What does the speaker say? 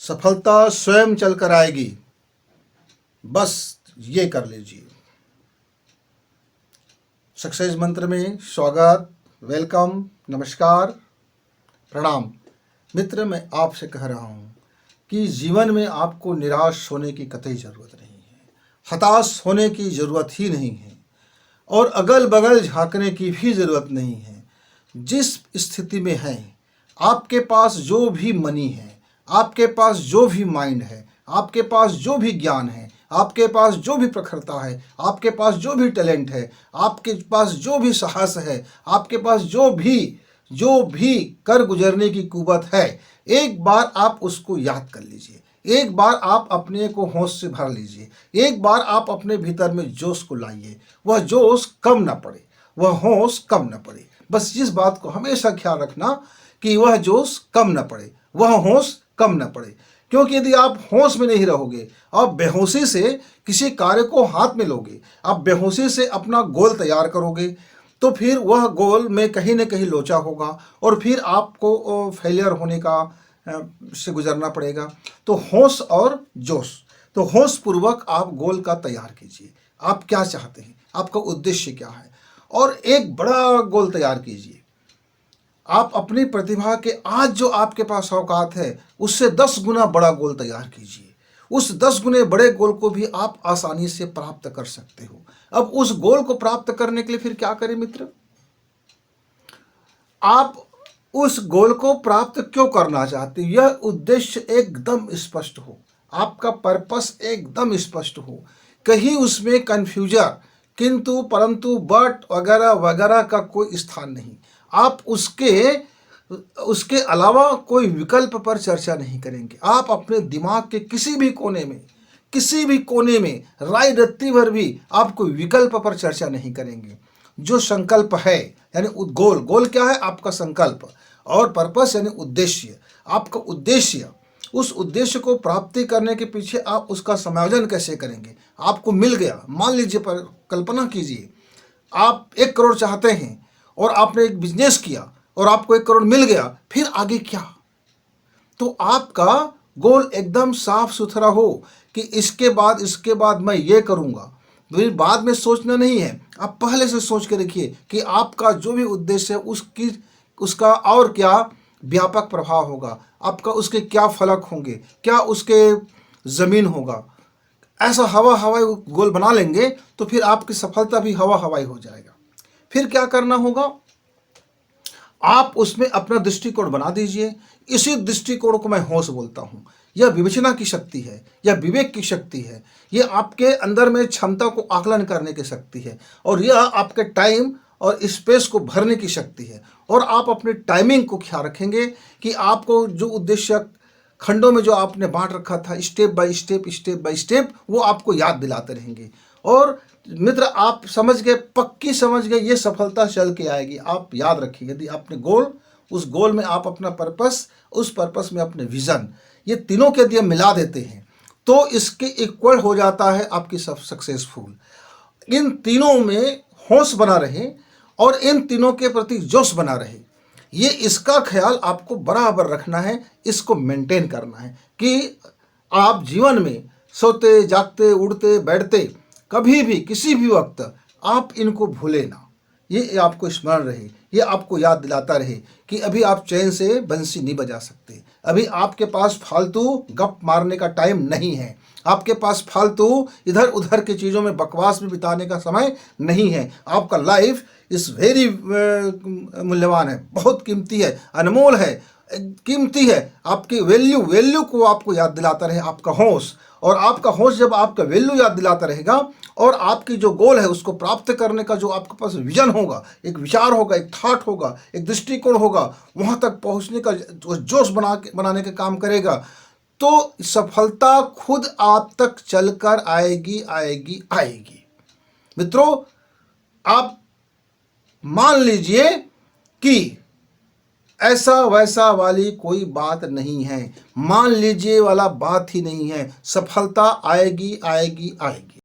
सफलता स्वयं चलकर आएगी, बस ये कर लीजिए। सक्सेस मंत्र में स्वागत, वेलकम, नमस्कार, प्रणाम। मित्र, मैं आपसे कह रहा हूँ कि जीवन में आपको निराश होने की कतई ज़रूरत नहीं है, हताश होने की ज़रूरत ही नहीं है और अगल बगल झांकने की भी ज़रूरत नहीं है। जिस स्थिति में हैं, आपके पास जो भी मनी है, आपके पास जो भी माइंड है, आपके पास जो भी ज्ञान है, आपके पास जो भी प्रखरता है, आपके पास जो भी टैलेंट है, आपके पास जो भी साहस है, आपके पास जो भी कर गुजरने की कुवत है, एक बार आप उसको याद कर लीजिए। एक बार आप अपने को होश से भर लीजिए। एक बार आप अपने भीतर में जोश को लाइए। वह जोश कम ना पड़े, वह होश कम ना पड़े। बस इस बात को हमेशा ख्याल रखना कि वह जोश कम ना पड़े, वह होश कम ना पड़े। क्योंकि यदि आप होश में नहीं रहोगे, आप बेहोशी से किसी कार्य को हाथ में लोगे, आप बेहोशी से अपना गोल तैयार करोगे, तो फिर वह गोल में कहीं न कहीं लोचा होगा और फिर आपको फेलियर होने का से गुजरना पड़ेगा। तो होश और जोश, तो होश पूर्वक आप गोल का तैयार कीजिए। आप क्या चाहते हैं, आपका उद्देश्य क्या है, और एक बड़ा गोल तैयार कीजिए। आप अपनी प्रतिभा के आज जो आपके पास औकात है उससे 10 गुना बड़ा गोल तैयार कीजिए। उस 10 गुने बड़े गोल को भी आप आसानी से प्राप्त कर सकते हो। अब उस गोल को प्राप्त करने के लिए फिर क्या करें मित्र? आप उस गोल को प्राप्त क्यों करना चाहते हो, यह उद्देश्य एकदम स्पष्ट हो, आपका पर्पस एकदम स्पष्ट हो, कहीं उसमें कन्फ्यूजन, किंतु परंतु बट वगैरह वगैरह का कोई स्थान नहीं। आप उसके अलावा कोई विकल्प पर चर्चा नहीं करेंगे। आप अपने दिमाग के किसी भी कोने में राय रत्ती भर भी आप कोई विकल्प पर चर्चा नहीं करेंगे। जो संकल्प है यानी गोल क्या है? आपका संकल्प। और पर्पस यानी उद्देश्य, आपका उद्देश्य। उस उद्देश्य को प्राप्ति करने के पीछे आप उसका समायोजन कैसे करेंगे? आपको मिल गया, मान लीजिए, पर कल्पना कीजिए आप 1 करोड़ चाहते हैं और आपने एक बिजनेस किया और आपको 1 करोड़ मिल गया, फिर आगे क्या? तो आपका गोल एकदम साफ सुथरा हो कि इसके बाद मैं ये करूँगा। फिर बाद में सोचना नहीं है, आप पहले से सोच के रखिए कि आपका जो भी उद्देश्य है उसका और क्या व्यापक प्रभाव होगा, आपका उसके क्या फलक होंगे, क्या उसके ज़मीन होगा। ऐसा हवा हवाई गोल बना लेंगे तो फिर आपकी सफलता भी हवा हवाई हो जाएगा। फिर क्या करना होगा? आप उसमें अपना दृष्टिकोण बना दीजिए। इसी दृष्टिकोण को मैं होश बोलता हूँ। यह विवेचना की शक्ति है, यह विवेक की शक्ति है, यह आपके अंदर में क्षमता को आकलन करने की शक्ति है, और यह आपके टाइम और स्पेस को भरने की शक्ति है। और आप अपने टाइमिंग को ख्याल रखेंगे कि आपको जो उद्देश्य खंडों में जो आपने बांट रखा था, स्टेप बाय स्टेप, वो आपको याद दिलाते रहेंगे। और मित्र, आप समझ गए, पक्की समझ गए, ये सफलता चल के आएगी। आप याद रखिए, यदि आपने उस गोल में आप अपना पर्पस, उस पर्पस में अपने विजन, ये तीनों के यदि मिला देते हैं तो इसके इक्वल हो जाता है आपकी सक्सेसफुल। इन तीनों में होश बना रहे और इन तीनों के प्रति जोश बना रहे, ये इसका ख्याल आपको बराबर रखना है, इसको मेंटेन करना है कि आप जीवन में सोते जागते उड़ते बैठते कभी भी किसी भी वक्त आप इनको भूले ना। ये आपको स्मरण रहे, ये आपको याद दिलाता रहे कि अभी आप चैन से बंसी नहीं बजा सकते, अभी आपके पास फालतू गप मारने का टाइम नहीं है, आपके पास फालतू इधर उधर की चीज़ों में बकवास में बिताने का समय नहीं है। आपका लाइफ इस वेरी मूल्यवान है, बहुत कीमती है, अनमोल है, कीमती है। आपकी वैल्यू को आपको याद दिलाता रहे आपका होश, और आपका होश जब आपका वैल्यू याद दिलाता रहेगा और आपकी जो गोल है उसको प्राप्त करने का जो आपके पास विजन होगा, एक विचार होगा, एक थॉट होगा, एक दृष्टिकोण होगा, वहाँ तक पहुँचने का जोश बनाने का काम करेगा, तो सफलता खुद आप तक चलकर आएगी। मित्रों, आप मान लीजिए कि ऐसा वैसा वाली कोई बात नहीं है, मान लीजिए वाला बात ही नहीं है, सफलता आएगी।